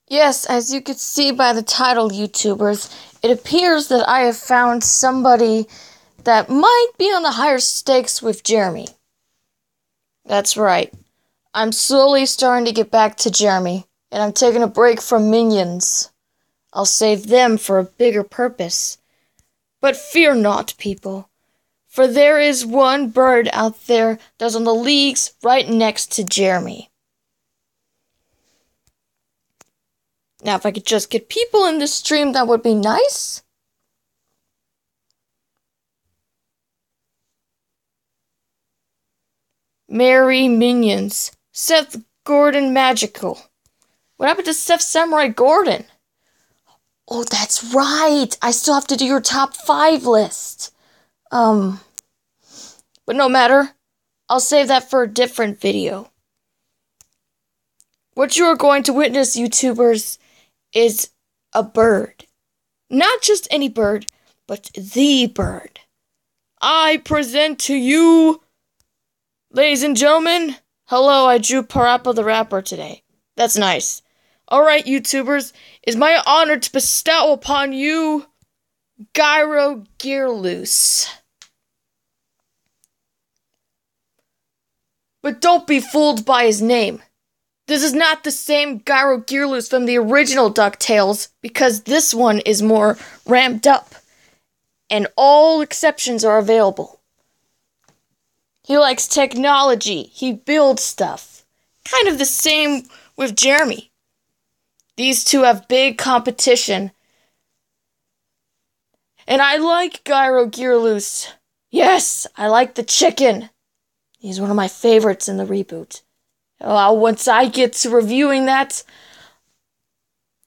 Yes, as you can see by the title, YouTubers, it appears that I have found somebody that might be on the higher stakes with Jeremy. That's right. I'm slowly starting to get back to Jeremy, and I'm taking a break from minions. I'll save them for a bigger purpose. But fear not, people, for there is one bird out there that's on the leagues right next to Jeremy. Now, if I could just get people in this stream, that would be nice. Merry Minions. Seth Gordon Magical. What happened to Seth Samurai Gordon? Oh, that's right. I still have to do your top 5 list. But no matter. I'll save that for a different video. What you are going to witness, YouTubers, is a bird. Not just any bird, but the bird. I present to you, ladies and gentlemen, hello, I drew Parappa the Rapper today. That's nice. Alright, YouTubers, it's my honor to bestow upon you Gyro Gearloose. But don't be fooled by his name. This is not the same Gyro Gearloose from the original DuckTales, because this one is more ramped up, and all exceptions are available. He likes technology, he builds stuff. Kind of the same with Jeremy. These two have big competition. And I like Gyro Gearloose. Yes, I like the chicken. He's one of my favorites in the reboot. Once I get to reviewing that,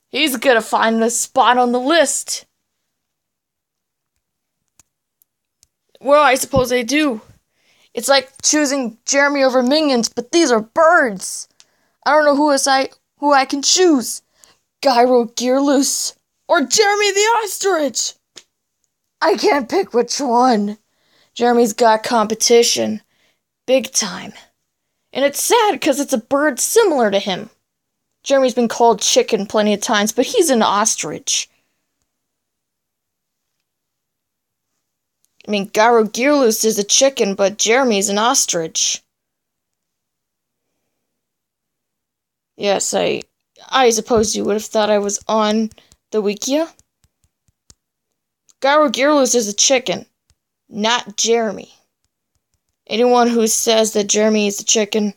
he's gonna find a spot on the list. Well, I suppose they do. It's like choosing Jeremy over minions, but these are birds. I don't know who I can choose. Gyro Gearloose or Jeremy the Ostrich. I can't pick which one. Jeremy's got competition. Big time. And it's sad because it's a bird similar to him. Jeremy's been called chicken plenty of times, but he's an ostrich. I mean, Gyro Gearloose is a chicken, but Jeremy's an ostrich. Yes, I suppose you would have thought I was on the Wikia. Gyro Gearloose is a chicken, not Jeremy. Anyone who says that Jeremy is a chicken,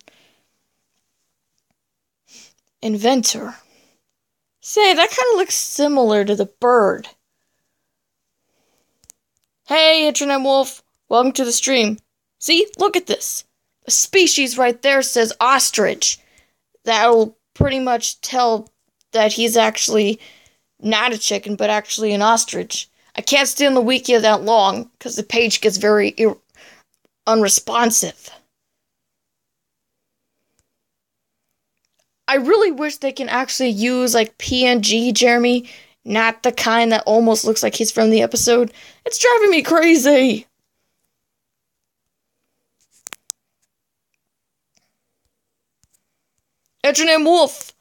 inventor. Say, that kind of looks similar to the bird. Hey, Internet Wolf, welcome to the stream. See, look at this. The species right there says ostrich. That'll pretty much tell that he's actually not a chicken, but actually an ostrich. I can't stay on the Wikia that long, because the page gets very unresponsive. I really wish they can actually use like PNG Jeremy, not the kind that almost looks like he's from the episode. It's driving me crazy. Internet Wolf,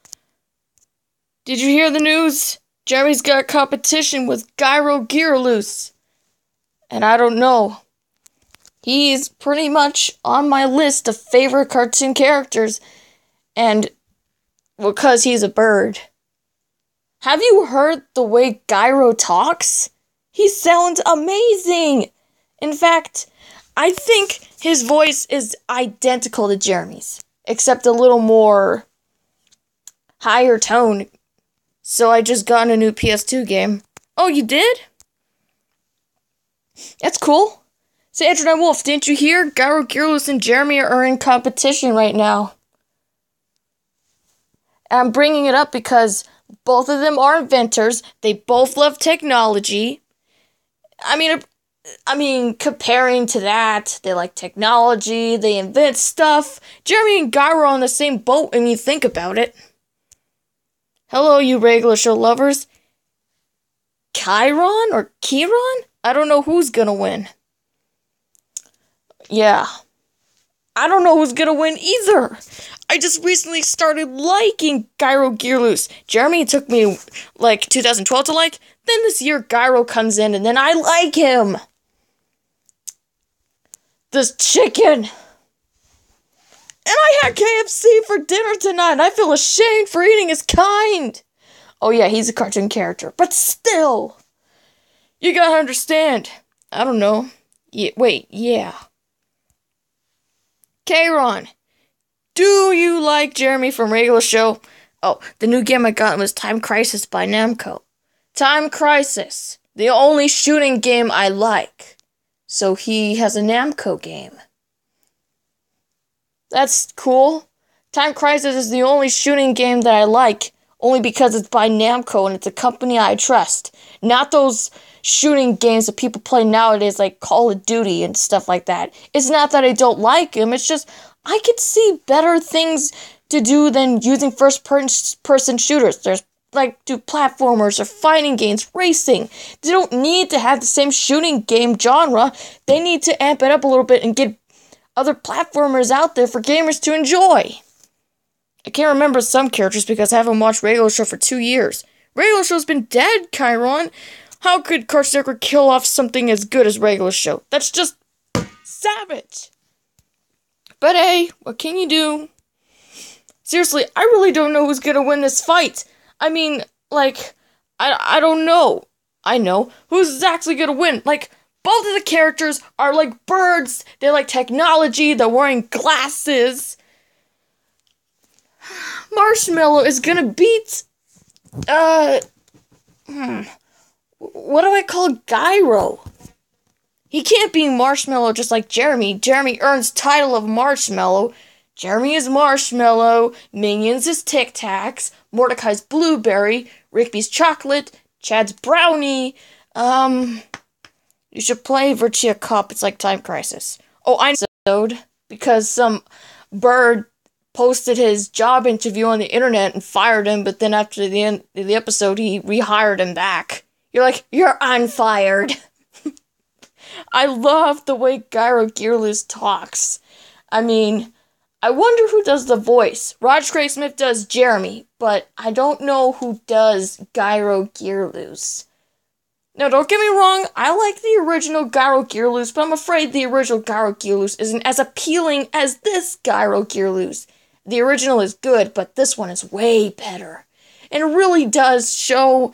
did you hear the news? Jeremy's got competition with Gyro Gearloose. And I don't know. He's pretty much on my list of favorite cartoon characters, and because he's a bird. Have you heard the way Gyro talks? He sounds amazing! In fact, I think his voice is identical to Jeremy's, except a little more higher tone. So I just got a new PS2 game. Oh, you did? That's cool. Say, Internet Wolf, didn't you hear? Gyro Gearloose and Jeremy are in competition right now. I'm bringing it up because both of them are inventors. They both love technology. I mean, comparing to that, they like technology, they invent stuff. Jeremy and Gyro are on the same boat when you think about it. Hello, you regular show lovers. Chiron or Chiron? I don't know who's gonna win. Yeah. I don't know who's gonna win either. I just recently started liking Gyro Gearloose. Jeremy, it took me, 2012 to like. Then this year, Gyro comes in, and then I like him. This chicken. And I had KFC for dinner tonight, and I feel ashamed for eating his kind. Oh yeah, he's a cartoon character, but still. You gotta understand. I don't know. Yeah. Kron, do you like Jeremy from Regular Show? Oh, the new game I got was Time Crisis by Namco. Time Crisis, the only shooting game I like. So he has a Namco game. That's cool. Time Crisis is the only shooting game that I like, only because it's by Namco and it's a company I trust. Not those shooting games that people play nowadays like Call of Duty and stuff like that. It's not that I don't like them, it's just I could see better things to do than using first-person shooters. There's do platformers or fighting games, racing. They don't need to have the same shooting game genre. They need to amp it up a little bit and get other platformers out there for gamers to enjoy. I can't remember some characters because I haven't watched Regular Show for 2 years. Regular Show's been dead, Chiron. How could Cartoon Network kill off something as good as Regular Show? That's just savage. But hey, what can you do? Seriously, I really don't know who's gonna win this fight. I mean, I don't know. I know who's actually gonna win. Both of the characters are like birds. They like technology. They're wearing glasses. Marshmallow is gonna beat, what do I call Gyro? He can't be Marshmallow just like Jeremy. Jeremy earns title of Marshmallow. Jeremy is Marshmallow. Minions is Tic Tacs. Mordecai's Blueberry. Rigby's Chocolate. Chad's Brownie. You should play Virtua Cop. It's like Time Crisis. Oh, I know, because some bird posted his job interview on the internet and fired him, but then after the end of the episode, he rehired him back. You're like, you're unfired. I love the way Gyro Gearloose talks. I mean, I wonder who does the voice. Raj Smith does Jeremy, but I don't know who does Gyro Gearloose. Now, don't get me wrong, I like the original Gyro Gearloose, but I'm afraid the original Gyro Gearloose isn't as appealing as this Gyro Gearloose. The original is good, but this one is way better. And it really does show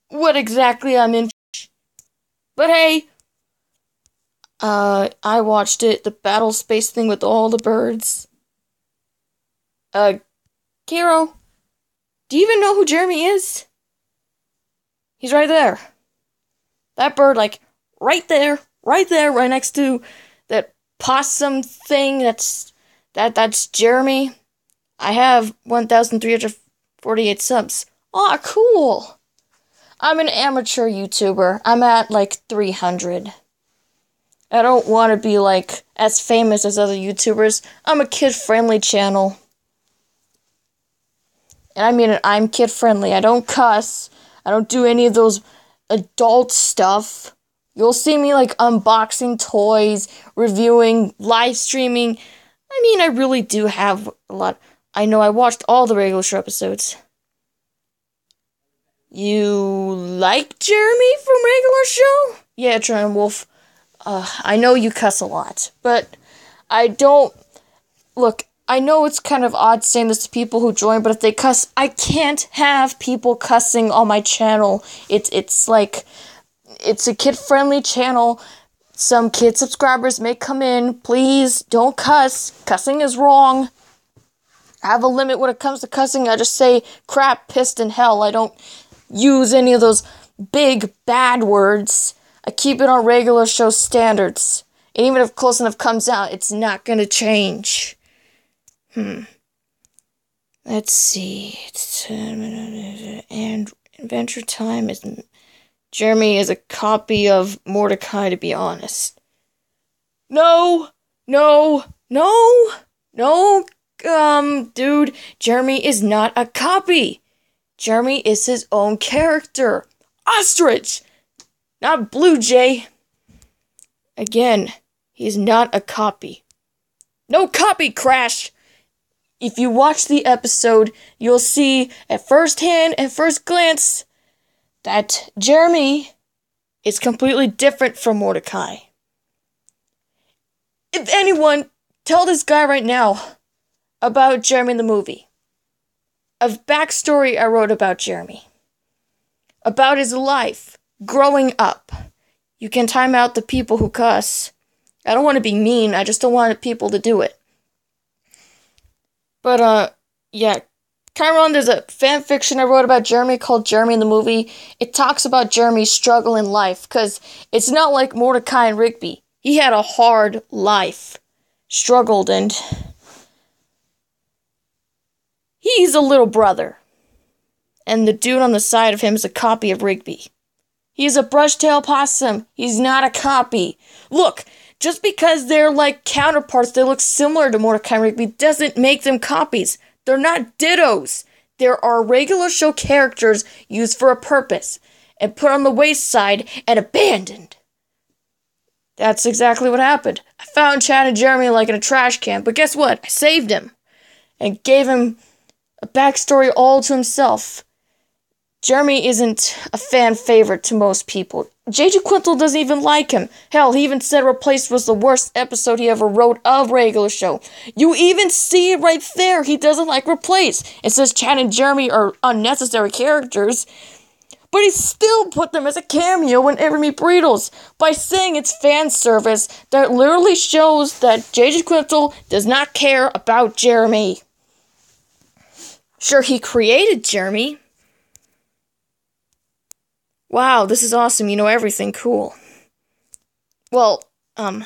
what exactly I'm in. But hey, I watched it, the battle space thing with all the birds. Kiro, do you even know who Jeremy is? He's right there. That bird, right there, right next to that possum thing, that's Jeremy. I have 1,348 subs. Aw, cool. I'm an amateur YouTuber. I'm at 300. I don't want to be as famous as other YouTubers. I'm a kid-friendly channel. And I mean, I'm kid-friendly. I don't cuss. I don't do any of those adult stuff. You'll see me unboxing toys, reviewing, live streaming. I mean, I really do have a lot. I know I watched all the Regular Show episodes. You like Jeremy from Regular Show? Yeah, Tron Wolf. I know you cuss a lot, but I don't. Look, I know it's kind of odd saying this to people who join, but if they cuss, I can't have people cussing on my channel. It's a kid-friendly channel. Some kid subscribers may come in. Please, don't cuss. Cussing is wrong. I have a limit when it comes to cussing. I just say crap, pissed, and hell. I don't use any of those big, bad words. I keep it on Regular Show standards. And even if Close Enough comes out, it's not gonna change. Let's see. And Adventure Time is... Jeremy is a copy of Mordecai, to be honest. No, dude, Jeremy is not a copy. Jeremy is his own character. Ostrich, not Blue Jay. Again, he's not a copy. No copy, Crash. if you watch the episode, you'll see at first glance, that Jeremy is completely different from Mordecai. If anyone, tell this guy right now about Jeremy in the movie. A backstory I wrote about Jeremy. About his life, growing up. You can time out the people who cuss. I don't want to be mean, I just don't want people to do it. But, yeah. Chiron, there's a fan fiction I wrote about Jeremy called Jeremy in the Movie. It talks about Jeremy's struggle in life, because it's not like Mordecai and Rigby. He had a hard life. Struggled, and he's a little brother. And the dude on the side of him is a copy of Rigby. He's a brush-tailed possum. He's not a copy. Look, just because they're like counterparts, they look similar to Mordecai and Rigby, doesn't make them copies. They're not dittos. There are regular show characters used for a purpose, and put on the wayside and abandoned. That's exactly what happened. I found Chad and Jeremy like in a trash can, but guess what? I saved him, and gave him a backstory all to himself. Jeremy isn't a fan favorite to most people. J.G. Quintel doesn't even like him. Hell, he even said Replaced was the worst episode he ever wrote of Regular Show. You even see it right there. He doesn't like Replaced. It says Chad and Jeremy are unnecessary characters, but he still put them as a cameo in Ever Meet Breedles by saying it's fan service that literally shows that J.J. Quintel does not care about Jeremy. Sure, he created Jeremy. Wow, this is awesome. You know everything. Cool. Well, I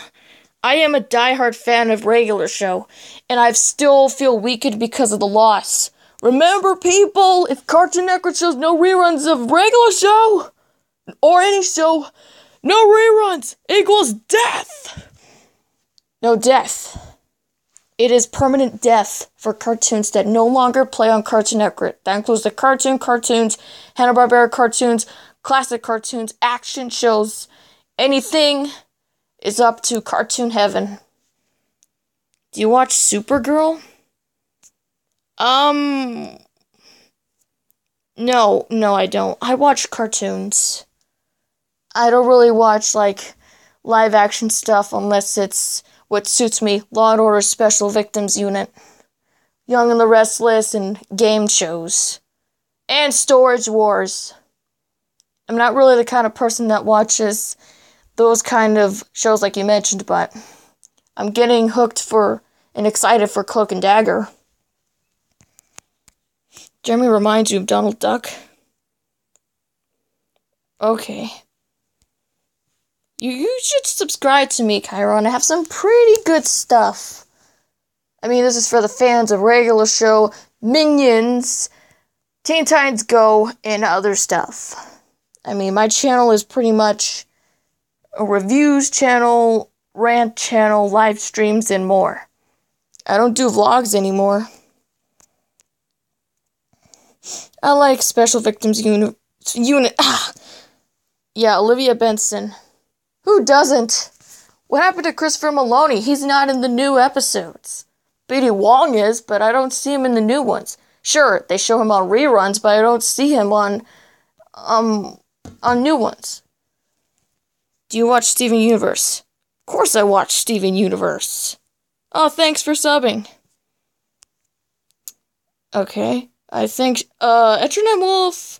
am a diehard fan of Regular Show, and I still feel weakened because of the loss. Remember, people, if Cartoon Network shows no reruns of Regular Show, or any show, no reruns equals death. No death. It is permanent death for cartoons that no longer play on Cartoon Network. That includes the cartoons, Hanna-Barbera cartoons, classic cartoons, action shows. Anything is up to Cartoon Heaven. Do you watch Supergirl? No, I don't. I watch cartoons. I don't really watch, like, live action stuff unless it's what suits me. Law & Order Special Victims Unit, Young and the Restless, and game shows. And Storage Wars. I'm not really the kind of person that watches those kind of shows like you mentioned, but I'm getting hooked for and excited for Cloak and Dagger. Jeremy reminds you of Donald Duck? Okay. You should subscribe to me, Chiron. I have some pretty good stuff. I mean, this is for the fans of Regular Show, Minions, Teen Titans Go, and other stuff. I mean, my channel is pretty much a reviews channel, rant channel, live streams, and more. I don't do vlogs anymore. I like Special Victims Unit. Yeah, Olivia Benson. Who doesn't? What happened to Christopher Maloney? He's not in the new episodes. B.D. Wong is, but I don't see him in the new ones. Sure, they show him on reruns, but I don't see him on new ones. Do you watch Steven Universe? Of course I watch Steven Universe. Oh, thanks for subbing. Okay, I think, Etronym Wolf.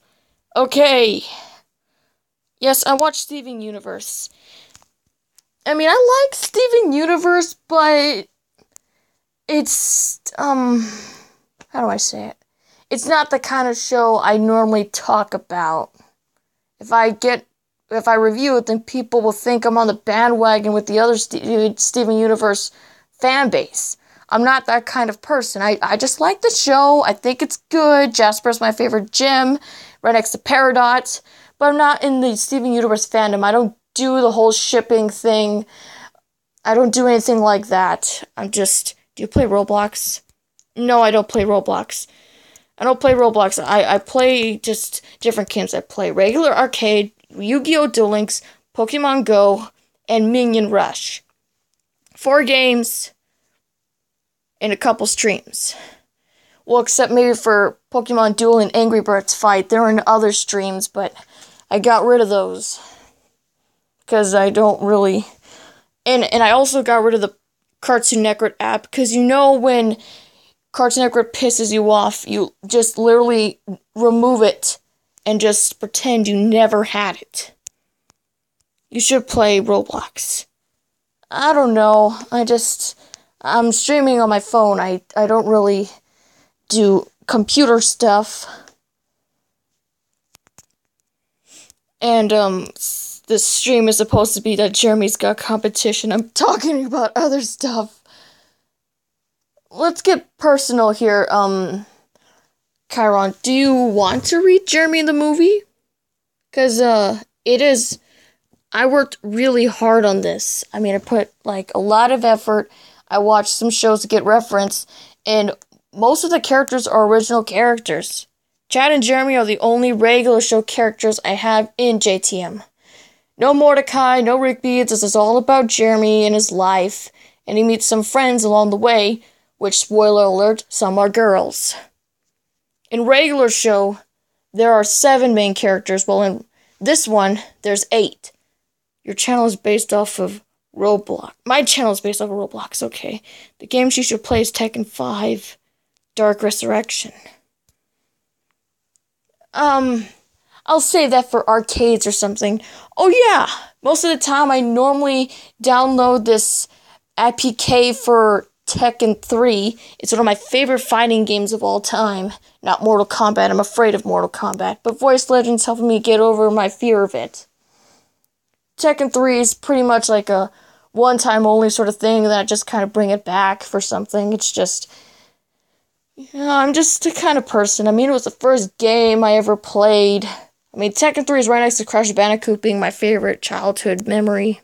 Okay. Yes, I watch Steven Universe. I mean, I like Steven Universe, but it's, how do I say it? It's not the kind of show I normally talk about. If I review it, then people will think I'm on the bandwagon with the other Steven Universe fan base. I'm not that kind of person. I just like the show. I think it's good. Jasper's my favorite gym, right next to Peridot. But I'm not in the Steven Universe fandom. I don't do the whole shipping thing. I don't do anything like that. Do you play Roblox? No, I don't play Roblox. I don't play Roblox. I play just different games. I play regular arcade, Yu-Gi-Oh! Duel Links, Pokemon Go, and Minion Rush. 4 games and a couple streams. Well, except maybe for Pokemon Duel and Angry Birds Fight. They're in other streams, but I got rid of those. Because I don't really... And I also got rid of the Cartoon Network app, because you know when Cartoon Network pisses you off, you just literally remove it and just pretend you never had it. You should play Roblox. I don't know. I'm streaming on my phone. I don't really do computer stuff. And, this stream is supposed to be that Jeremy's got competition. I'm talking about other stuff. Let's get personal here. Chiron, do you want to read Jeremy the movie? Because, I worked really hard on this. I mean, I put, a lot of effort. I watched some shows to get reference, and most of the characters are original characters. Chad and Jeremy are the only regular show characters I have in JTM. No Mordecai, no Rigby. This is all about Jeremy and his life, and he meets some friends along the way, which, spoiler alert, some are girls. In regular show, there are 7 main characters, while in this one, there's 8. Your channel is based off of Roblox. My channel is based off of Roblox, okay. The games you should play is Tekken 5, Dark Resurrection. I'll save that for arcades or something. Oh yeah, most of the time I normally download this APK for Tekken 3. It's one of my favorite fighting games of all time. Not Mortal Kombat, I'm afraid of Mortal Kombat, but Voice Legend's helping me get over my fear of it. Tekken 3 is pretty much like a one-time only sort of thing that I just kind of bring it back for something. It's just... I'm just the kind of person. I mean, it was the first game I ever played. I mean, Tekken 3 is right next to Crash Bandicoot being my favorite childhood memory.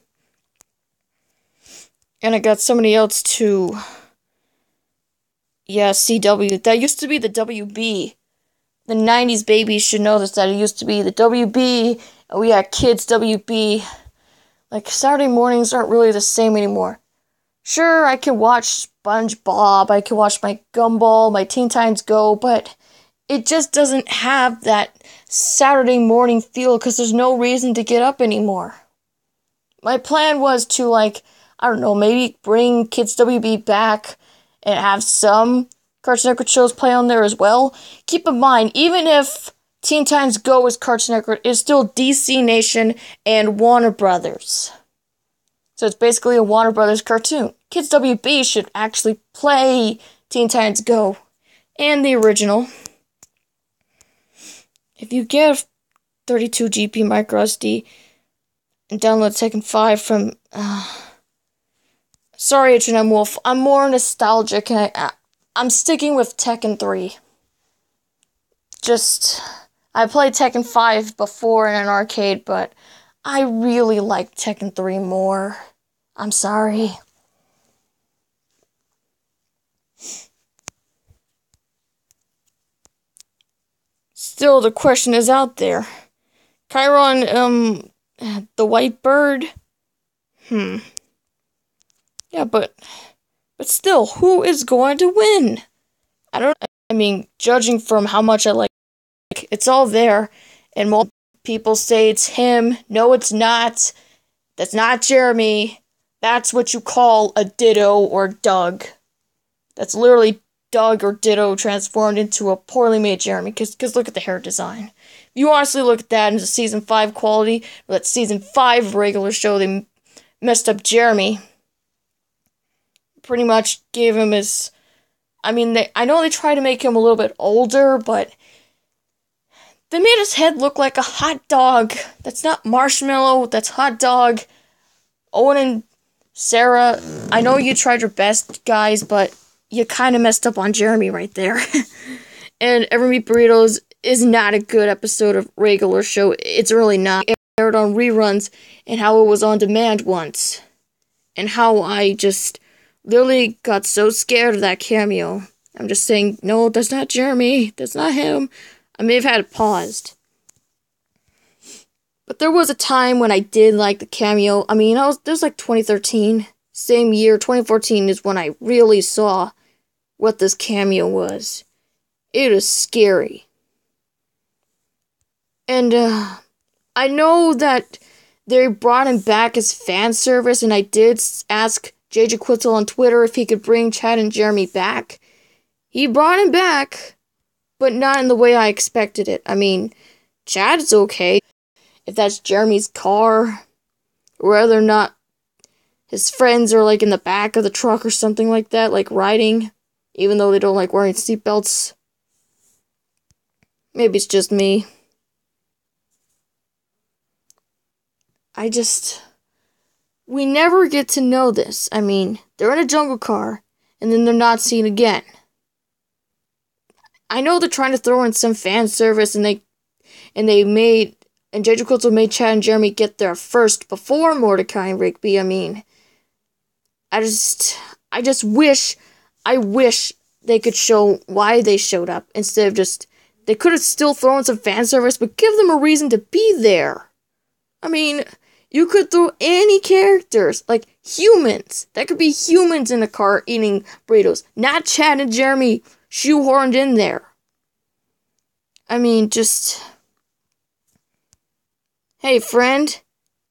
And I got somebody else too. Yeah, CW. That used to be the WB. The 90s babies should know this, that it used to be the WB. And we had Kids WB. Saturday mornings aren't really the same anymore. Sure, I can watch SpongeBob, I can watch my Gumball, my Teen Titans Go, but it just doesn't have that Saturday morning feel because there's no reason to get up anymore. My plan was to, I don't know, maybe bring Kids WB back and have some Cartoon Network shows play on there as well. Keep in mind, even if Teen Titans Go is Cartoon Network, it's still DC Nation and Warner Brothers. So it's basically a Warner Brothers cartoon. Kids WB should actually play Teen Titans Go and the original. If you get a 32 GB micro SD and download Tekken 5 from... Sorry, H&M Wolf. I'm more nostalgic and I'm sticking with Tekken 3. I played Tekken 5 before in an arcade, but I really like Tekken 3 more. I'm sorry. Still, the question is out there. Chiron, the white bird? Yeah, but still, who is going to win? I mean, judging from how much I like, it's all there, and most people say it's him. No, it's not. That's not Jeremy. That's what you call a Ditto or Doug. That's literally Doug or Ditto transformed into a poorly made Jeremy, because look at the hair design. If you honestly look at that into Season 5 quality, or that Season 5 regular show, they messed up Jeremy. Pretty much gave him his... I mean, I know they tried to make him a little bit older, but... They made his head look like a hot dog. That's not marshmallow, that's hot dog. Owen and Sarah, I know you tried your best, guys, but you kind of messed up on Jeremy right there. And Every Meat Burritos is not a good episode of regular show. It's really not. It aired on reruns and how it was on demand once. And how I just literally got so scared of that cameo. I'm just saying, no, that's not Jeremy. That's not him. I may have had it paused. But there was a time when I did like the cameo. I mean, it was like 2013. Same year, 2014 is when I really saw what this cameo was. it is scary. And I know that they brought him back as fan service, and I did ask JJ Quitzel on Twitter if he could bring Chad and Jeremy back. He brought him back, but not in the way I expected it. I mean, Chad's okay. If that's Jeremy's car, or whether or not his friends are like in the back of the truck or something like that, like riding, even though they don't like wearing seatbelts. Maybe it's just me. We never get to know this. I mean, they're in a jungle car, and then they're not seen again. I know they're trying to throw in some fan service, and JJ Quitzel made Chad and Jeremy get there first before Mordecai and Rigby. I mean, I wish they could show why they showed up instead of just, they could have still thrown some fan service, but give them a reason to be there. I mean, you could throw any characters, like humans. That could be humans in a car eating burritos, not Chad and Jeremy shoehorned in there. I mean, just, hey, friend.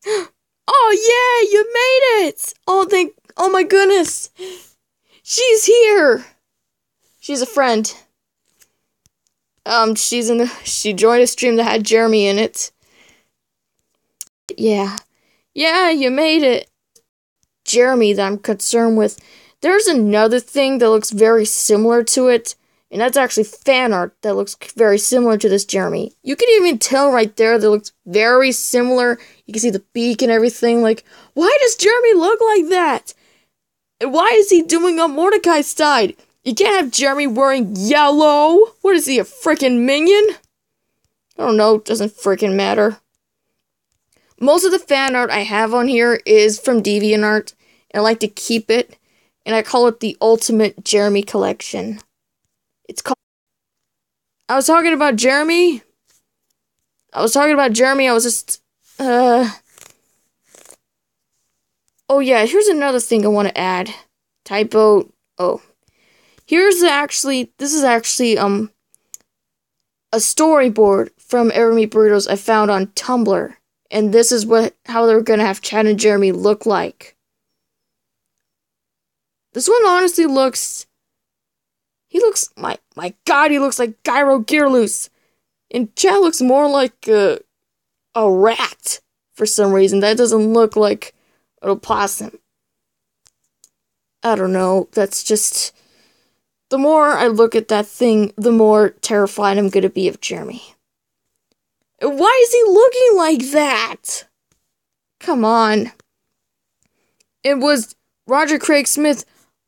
Oh, yeah, you made it! Oh my goodness. She's here. She's a friend. She joined a stream that had Jeremy in it. Yeah, you made it. Jeremy that I'm concerned with. There's another thing that looks very similar to it, and that's actually fan art that looks very similar to this Jeremy. You can even tell right there that it looks very similar. You can see the beak and everything. Like, why does Jeremy look like that? And why is he doing on Mordecai's side? You can't have Jeremy wearing yellow. What is he, a freaking minion? I don't know, doesn't freaking matter. Most of the fan art I have on here is from DeviantArt, and I like to keep it, and I call it the Ultimate Jeremy Collection. I was talking about Jeremy. I was just, oh yeah, here's another thing I want to add. Typo, oh. This is actually, a storyboard from Ever Meet Burritos I found on Tumblr. And this is how they're gonna have Chad and Jeremy look like. This one honestly looks, my god, he looks like Gyro Gearloose. And Chad looks more like a rat for some reason. That doesn't look like an opossum. I don't know, that's just, the more I look at that thing, the more terrified I'm gonna be of Jeremy. Why is he looking like that? Come on. It was Roger Craig Smith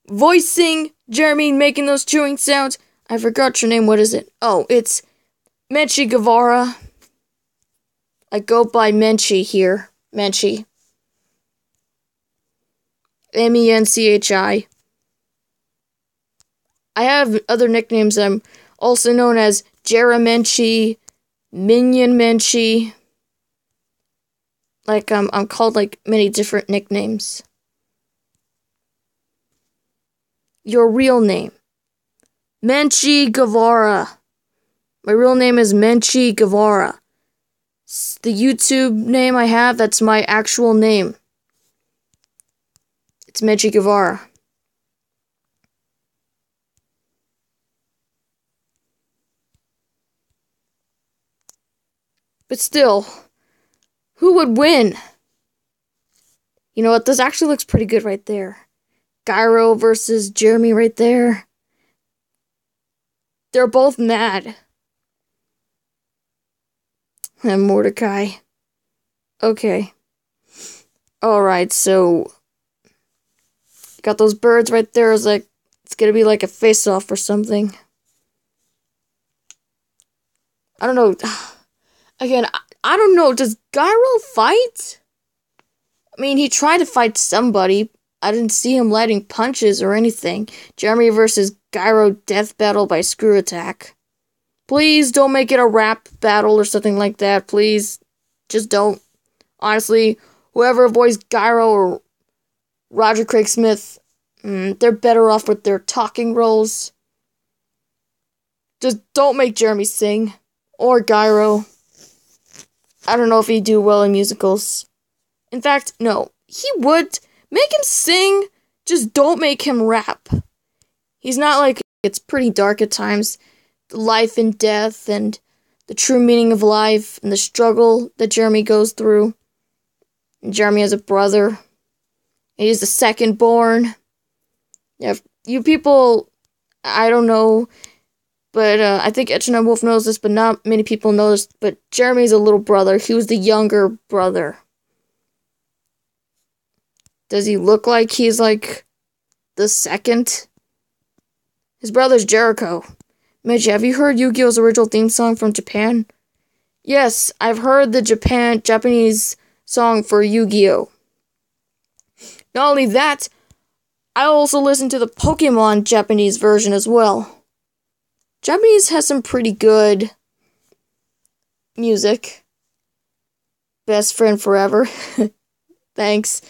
voicing Jeremy, making those chewing sounds. I forgot your name, what is it? Oh, it's Menchie Guevara. I go by Menchie here. Menchie. Menchi. I have other nicknames. I'm also known as Jeramenchi, Minion Menchie. Like, I'm called, like, many different nicknames. Your real name. Menchie Guevara. My real name is Menchie Guevara. The YouTube name I have, that's my actual name. It's Menchie Guevara. But still, who would win? You know what, this actually looks pretty good right there. Gyro versus Jeremy right there. They're both mad. And Mordecai. Okay. Alright, so got those birds right there. It's like, it's gonna be like a face-off or something. I don't know. Again, I don't know. Does Gyro fight? I mean, he tried to fight somebody. I didn't see him landing punches or anything. Jeremy versus Gyro death battle by screw attack. Please don't make it a rap battle or something like that. Please, just don't. Honestly, whoever voiced Gyro or Roger Craig Smith, they're better off with their talking roles. Just don't make Jeremy sing. Or Gyro. I don't know if he'd do well in musicals. In fact, no. He would. Make him sing. Just don't make him rap. He's not like, it's pretty dark at times. Life and death and the true meaning of life and the struggle that Jeremy goes through. And Jeremy has a brother. And he's the second born. Yeah, you people, I don't know, but I think H&M Wolf knows this, but not many people know this, but Jeremy's a little brother. He was the younger brother. Does he look like he's like the second? His brother's Jericho. Midge, have you heard Yu-Gi-Oh's original theme song from Japan? Yes, I've heard the Japanese song for Yu-Gi-Oh! Not only that, I also listened to the Pokemon Japanese version as well. Japanese has some pretty good music. Best friend forever. Thanks.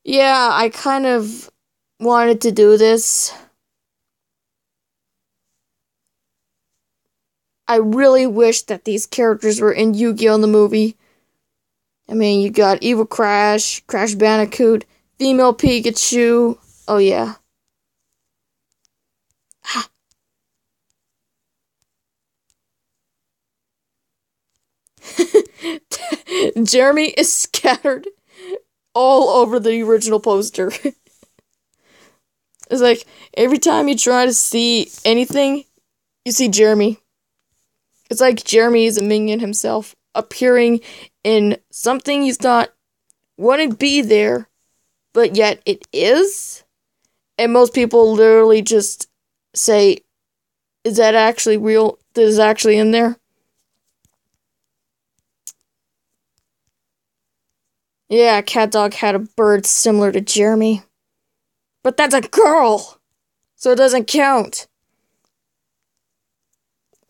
Yeah, I kind of wanted to do this. I really wish that these characters were in Yu-Gi-Oh! The movie. I mean, you got Evil Crash, Crash Bandicoot, Female Pikachu. Oh, yeah. Ha. Jeremy is scattered all over the original poster. It's like, every time you try to see anything, you see Jeremy. It's like Jeremy is a minion himself, appearing in something you thought wouldn't be there, but yet it is. And most people literally just say, is that actually real? That is actually in there? Yeah, Cat Dog had a bird similar to Jeremy. But that's a girl! So it doesn't count.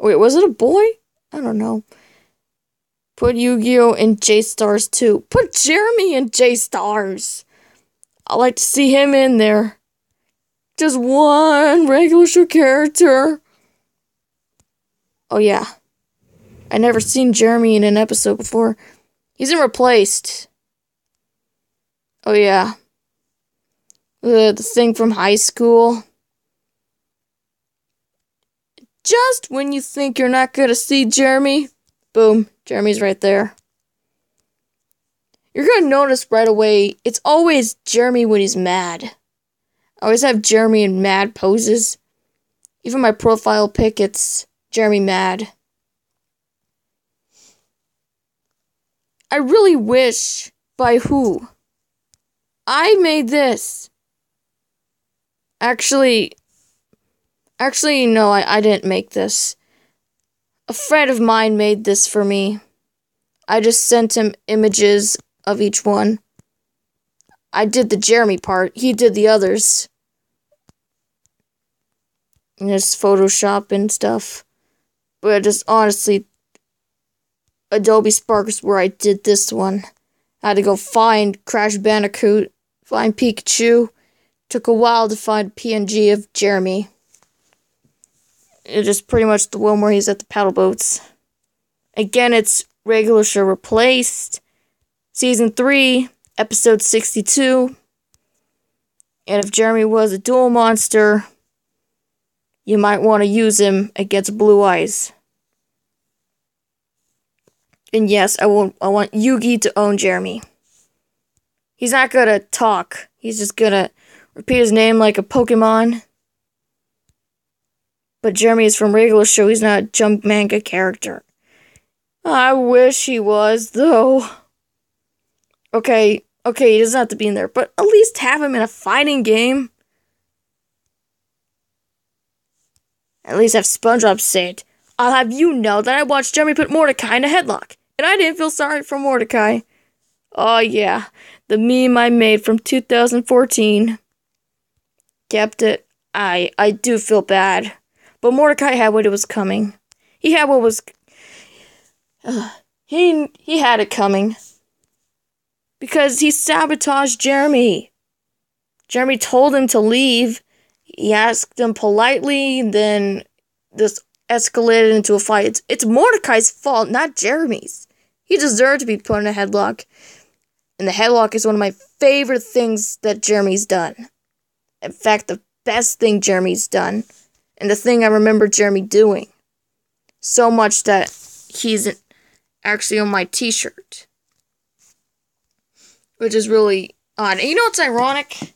Wait, was it a boy? I don't know. Put Yu-Gi-Oh! In J-Stars too. Put Jeremy in J-Stars! I like to see him in there. Just one regular show character. Oh yeah. I never seen Jeremy in an episode before. He's in Replaced. Oh yeah. The thing from high school. Just when you think you're not gonna see Jeremy, boom, Jeremy's right there. You're gonna notice right away, it's always Jeremy when he's mad. I always have Jeremy in mad poses. Even my profile pic, it's Jeremy mad. I really wish, by who? I made this. Actually, no, I didn't make this. A friend of mine made this for me. I just sent him images of each one. I did the Jeremy part. He did the others. And just Photoshop and stuff. But just honestly, Adobe Spark is where I did this one. I had to go find Crash Bandicoot, find Pikachu. Took a while to find PNG of Jeremy. It's just pretty much the one where he's at the paddle boats. Again, it's regular show Replaced. Season 3, episode 62. And if Jeremy was a duel monster, you might want to use him against Blue Eyes. And yes, I want Yugi to own Jeremy. He's not gonna talk. He's just gonna repeat his name like a Pokemon. But Jeremy is from regular show. He's not a jump manga character. I wish he was, though. Okay, he doesn't have to be in there. But at least have him in a fighting game. At least have SpongeBob say it. I'll have you know that I watched Jeremy put Mordecai in a headlock. And I didn't feel sorry for Mordecai. Oh yeah, the meme I made from 2014. Kept it. I do feel bad. But Mordecai had what it was coming. He had what was... he had it coming. Because he sabotaged Jeremy. Jeremy told him to leave. He asked him politely, then this escalated into a fight. It's Mordecai's fault, not Jeremy's. He deserved to be put in a headlock. And the headlock is one of my favorite things that Jeremy's done. In fact, the best thing Jeremy's done. And the thing I remember Jeremy doing. So much that he's actually on my t-shirt. Which is really odd. And you know what's ironic?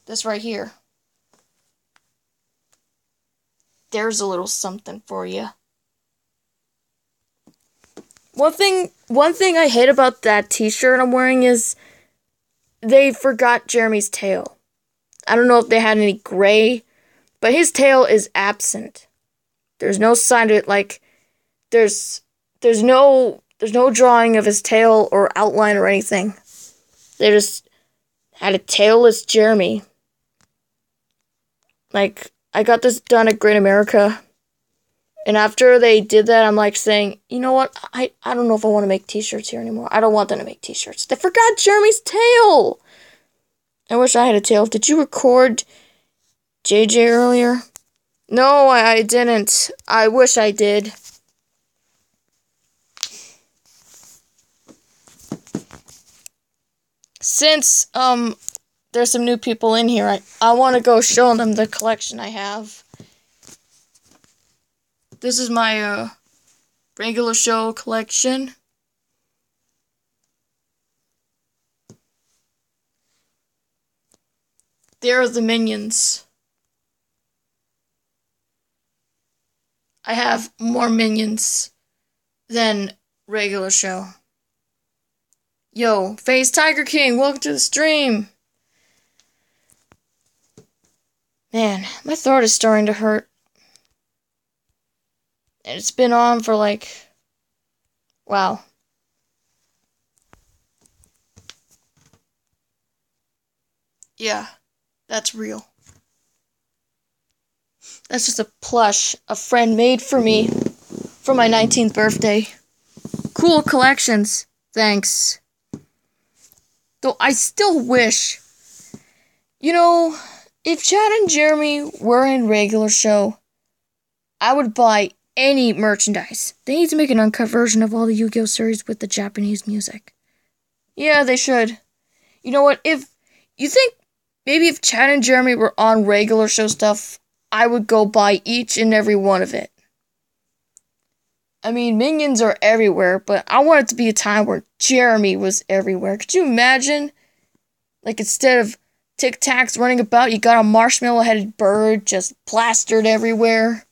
This right here. There's a little something for you. One thing I hate about that t-shirt I'm wearing is they forgot Jeremy's tail. I don't know if they had any gray, but his tail is absent. There's no sign of it, like there's no drawing of his tail or outline or anything. They just had a tailless Jeremy. Like, I got this done at Great America. And after they did that, I'm like saying, you know what? I don't know if I want to make t-shirts here anymore. I don't want them to make t-shirts. They forgot Jeremy's tail. I wish I had a tail. Did you record JJ earlier? No, I didn't. I wish I did. Since, there's some new people in here, I want to go show them the collection I have. This is my, regular show collection. There are the Minions. I have more Minions than regular show. Yo, Face Tiger King, welcome to the stream. Man, my throat is starting to hurt. And it's been on for like, wow. Yeah, that's real. That's just a plush a friend made for me for my 19th birthday. Cool collections, thanks. Though I still wish, you know, if Chad and Jeremy were in regular show, I would buy any merchandise. They need to make an uncut version of all the Yu-Gi-Oh! Series with the Japanese music. Yeah, they should. You know what, if you think maybe if Chad and Jeremy were on regular show stuff, I would go buy each and every one of it. I mean, Minions are everywhere, but I want it to be a time where Jeremy was everywhere. Could you imagine? Like, instead of Tic Tacs running about, you got a marshmallow-headed bird just plastered everywhere.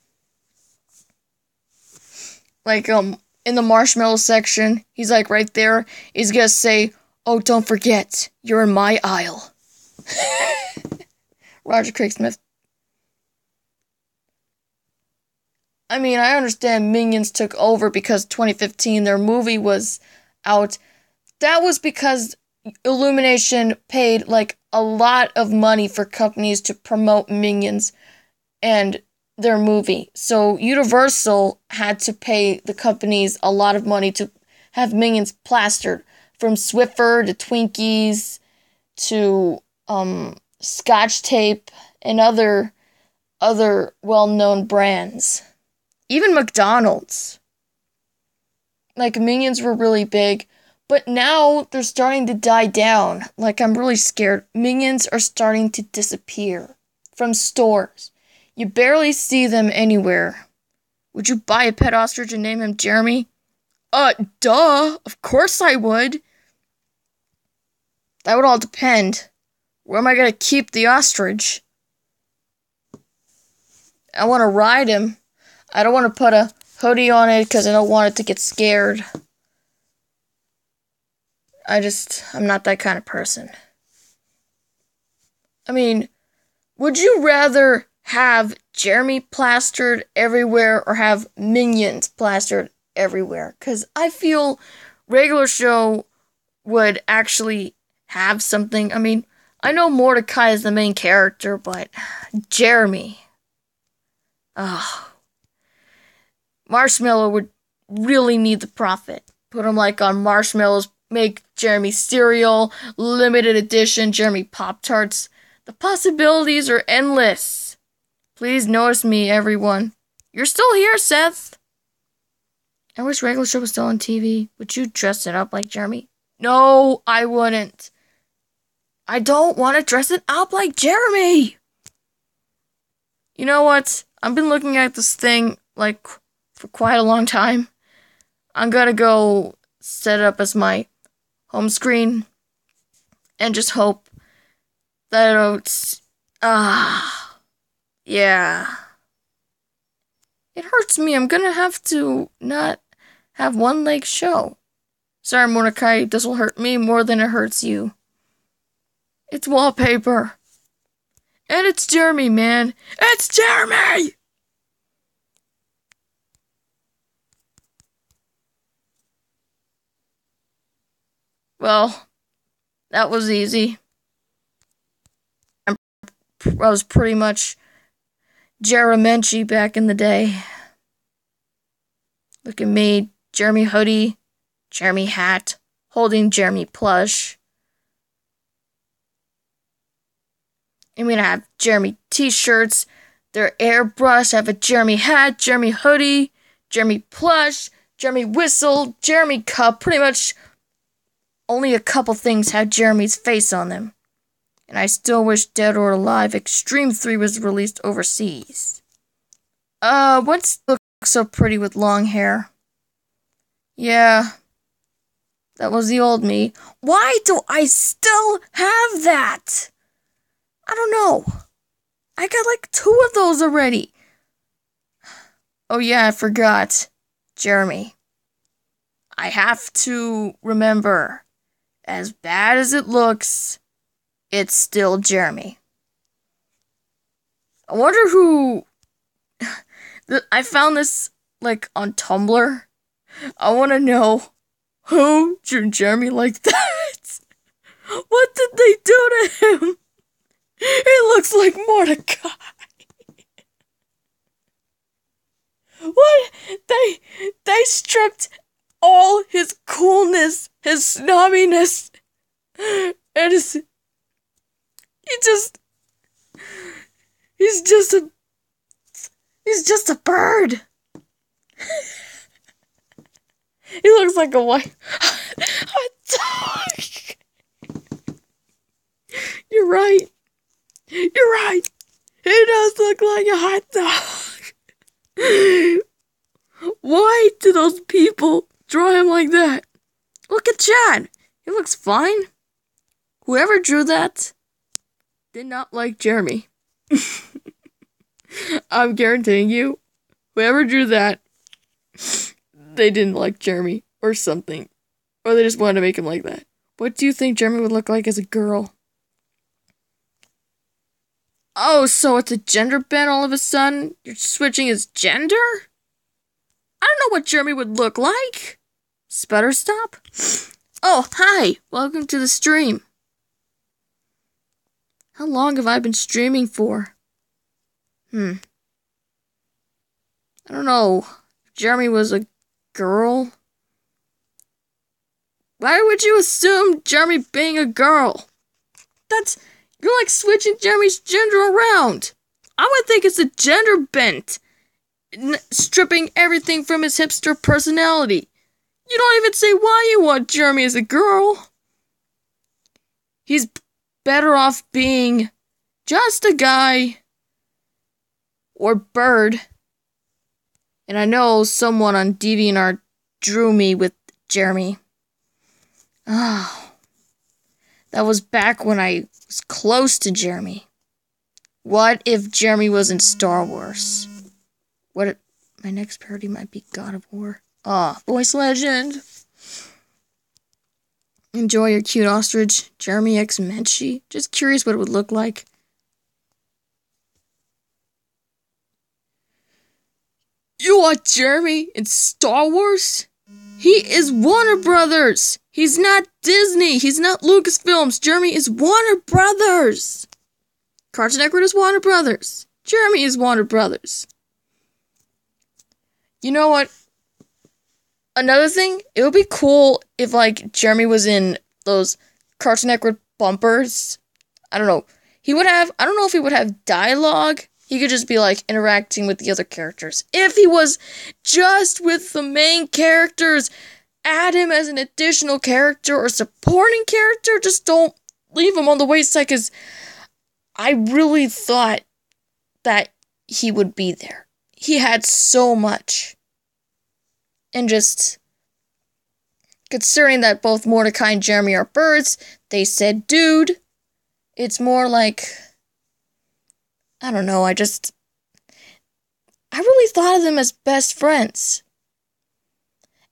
Like, in the marshmallow section, he's like right there. He's gonna say, "Oh, don't forget, you're in my aisle." Roger Craig Smith. I mean, I understand Minions took over because 2015 their movie was out. That was because Illumination paid like a lot of money for companies to promote Minions and their movie. So Universal had to pay the companies a lot of money to have Minions plastered. From Swiffer to Twinkies to Scotch Tape and other well-known brands. Even McDonald's. Like, Minions were really big, but now they're starting to die down. Like, I'm really scared. Minions are starting to disappear from stores. You barely see them anywhere. Would you buy a pet ostrich and name him Jeremy? Duh! Of course I would! That would all depend. Where am I gonna keep the ostrich? I want to ride him. I don't want to put a hoodie on it because I don't want it to get scared. I'm not that kind of person. I mean, would you rather have Jeremy plastered everywhere or have Minions plastered everywhere? Because I feel regular show would actually have something. I mean, I know Mordecai is the main character, but Jeremy. Marshmallow would really need the profit. Put him like on marshmallows, make Jeremy cereal, limited edition Jeremy Pop-Tarts. The possibilities are endless. Please notice me, everyone. You're still here, Seth. I wish regular show was still on TV. Would you dress it up like Jeremy? No, I wouldn't. I don't want to dress it up like Jeremy. You know what? I've been looking at this thing, like, for quite a long time. I'm gonna go set it up as my home screen and just hope that it's... yeah. It hurts me. I'm gonna have to not have one leg show. Sorry, Mordecai, this will hurt me more than it hurts you. It's wallpaper. And it's Jeremy, man. It's Jeremy! Well, that was easy. I was pretty much Jeremy back in the day. Look at me, Jeremy hoodie, Jeremy hat, holding Jeremy plush. I'm gonna have Jeremy t-shirts, they're airbrushed, I have a Jeremy hat, Jeremy hoodie, Jeremy plush, Jeremy whistle, Jeremy cup, pretty much only a couple things had Jeremy's face on them. And I still wish Dead or Alive Extreme 3 was released overseas. What's looks so pretty with long hair? Yeah, that was the old me. Why do I still have that? I don't know. I got like 2 of those already. Oh yeah, I forgot. Jeremy. I have to remember, as bad as it looks, it's still Jeremy. I wonder who... I found this, like, on Tumblr. I want to know who drew Jeremy like that. What did they do to him? He looks like Mordecai. What? They stripped all his coolness, his snobbiness, and he's just a bird. He looks like a white hot dog. You're right. You're right. He does look like a hot dog. Why do those people draw him like that? Look at Chad. He looks fine. Whoever drew that did not like Jeremy. I'm guaranteeing you, whoever drew that, they didn't like Jeremy or something. Or they just wanted to make him like that. What do you think Jeremy would look like as a girl? Oh, so it's a gender bend all of a sudden? You're switching his gender? I don't know what Jeremy would look like. Sputter stop? Oh, hi! Welcome to the stream. How long have I been streaming for? I don't know. Jeremy was a girl? Why would you assume Jeremy being a girl? You're like switching Jeremy's gender around. I would think it's a gender bent. Stripping everything from his hipster personality. You don't even say why you want Jeremy as a girl. He's better off being just a guy or bird. And I know someone on DeviantArt drew me with Jeremy. Oh, that was back when I was close to Jeremy. What if Jeremy was in Star Wars? What if my next parody might be God of War? Voice legend. Enjoy your cute ostrich, Jeremy X Menchie. Just curious what it would look like. You want Jeremy in Star Wars? He is Warner Brothers. He's not Disney. He's not Lucasfilms. Jeremy is Warner Brothers. Cartoon Network is Warner Brothers. Jeremy is Warner Brothers. You know what? Another thing, it would be cool if, like, Jeremy was in those Cartoon Network bumpers. I don't know. I don't know if he would have dialogue. he could just be, like, interacting with the other characters. If he was just with the main characters, add him as an additional character or supporting character. Just don't leave him on the wayside, because I really thought that he would be there. He had so much. And just, considering that both Mordecai and Jeremy are birds, they said dude. It's more like, I don't know, I really thought of them as best friends.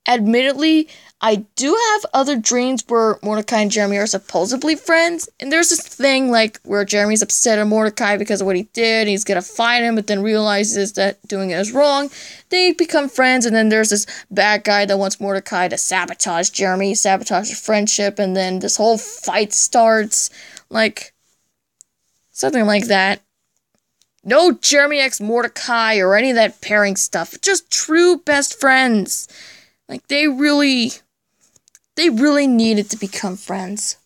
Admittedly, I do have other dreams where Mordecai and Jeremy are supposedly friends, and there's this thing, like, where Jeremy's upset at Mordecai because of what he did, and he's gonna fight him, but then realizes that doing it is wrong. They become friends, and then there's this bad guy that wants Mordecai to sabotage Jeremy, sabotage their friendship, and then this whole fight starts, like, something like that. No Jeremy x Mordecai or any of that pairing stuff, just true best friends. Like, they really needed to become friends.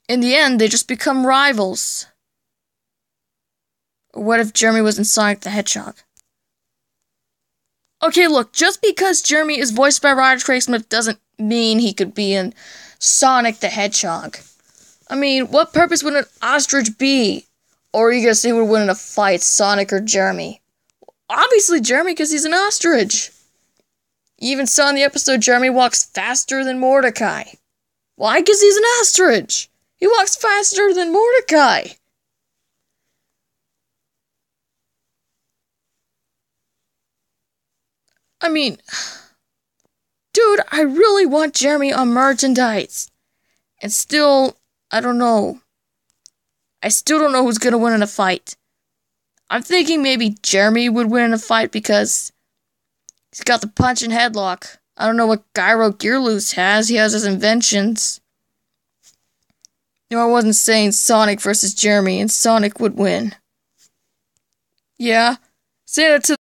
In the end, they just become rivals. What if Jeremy was in Sonic the Hedgehog? Okay, look, just because Jeremy is voiced by Roger Craig Smith doesn't mean he could be in Sonic the Hedgehog. I mean, what purpose would an ostrich be? Or are you gonna say who would win in a fight, Sonic or Jeremy? Obviously Jeremy, because he's an ostrich. You even saw in the episode Jeremy walks faster than Mordecai. Why? Because he's an ostrich. He walks faster than Mordecai. I mean, dude, I really want Jeremy on merchandise. And still, I don't know. I still don't know who's gonna win in a fight. I'm thinking maybe Jeremy would win in a fight because he's got the punch and headlock. I don't know what Gyro Gearloose has. He has his inventions. No, I wasn't saying Sonic versus Jeremy, and Sonic would win. Yeah, say that to